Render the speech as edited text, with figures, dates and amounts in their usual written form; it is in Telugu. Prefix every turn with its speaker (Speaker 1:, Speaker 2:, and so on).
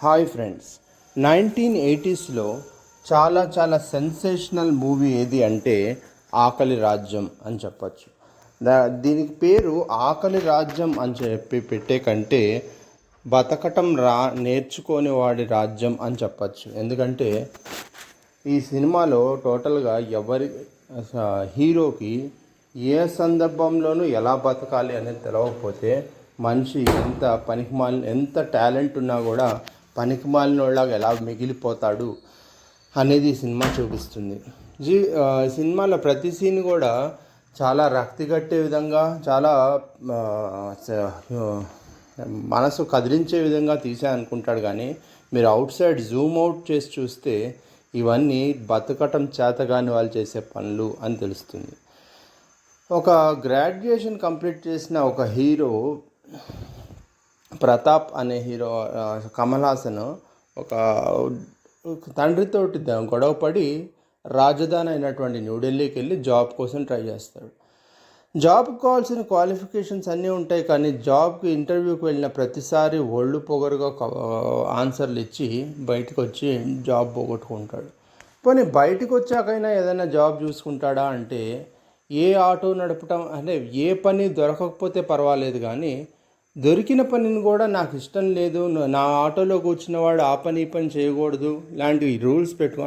Speaker 1: హాయ్ ఫ్రెండ్స్, 1980స్లో చాలా సెన్సేషనల్ మూవీ ఏది అంటే ఆకలి రాజ్యం అని చెప్పచ్చు. దీనికి పేరు ఆకలి రాజ్యం అని చెప్పి పెట్టే కంటే బతకటం నేర్చుకొని వాడి రాజ్యం అని చెప్పచ్చు. ఎందుకంటే ఈ సినిమాలో టోటల్గా హీరోకి ఏ సందర్భంలోనూ ఎలా బతకాలి అనేది తెలవకపోతే మనిషి ఎంత టాలెంట్ ఉన్నా కూడా పనికిమాలినోళ్ళగా ఎలా మిగిలిపోతాడు అనేది సినిమా చూపిస్తుంది. సినిమాలో ప్రతి సీన్ కూడా చాలా రక్తి కట్టే విధంగా, చాలా మనసు కదిలించే విధంగా తీసా కానీ మీరు అవుట్ సైడ్ జూమ్ అవుట్ చేసి చూస్తే ఇవన్నీ బతకటం చేతగాని వాళ్ళు చేసే పనులు అని తెలుస్తుంది. ఒక గ్రాడ్యుయేషన్ కంప్లీట్ చేసిన ఒక హీరో ప్రతాప్ అనే హీరో కమల్ హాసన్ ఒక తండ్రితోటి గొడవపడి రాజధాని అయినటువంటి న్యూఢిల్లీకి వెళ్ళి జాబ్ కోసం ట్రై చేస్తాడు. జాబ్కి కావాల్సిన క్వాలిఫికేషన్స్ అన్నీ ఉంటాయి, కానీ జాబ్కి ఇంటర్వ్యూకి వెళ్ళిన ప్రతిసారి ఒళ్ళు పొగరుగా ఆన్సర్లు ఇచ్చి బయటకు వచ్చి జాబ్ పోగొట్టుకుంటాడు. పోనీ బయటకు వచ్చాకైనా ఏదైనా జాబ్ చూసుకుంటాడా అంటే ఏ ఆటో నడపటం అంటే ఏ పని దొరకకపోతే పర్వాలేదు, కానీ దొరికిన పనిని కూడా నాకు ఇష్టం లేదు, నా ఆటోలో కూర్చున్నవాడు ఆ పని ఈ పని చేయకూడదు, ఇలాంటివి రూల్స్ పెట్టుకో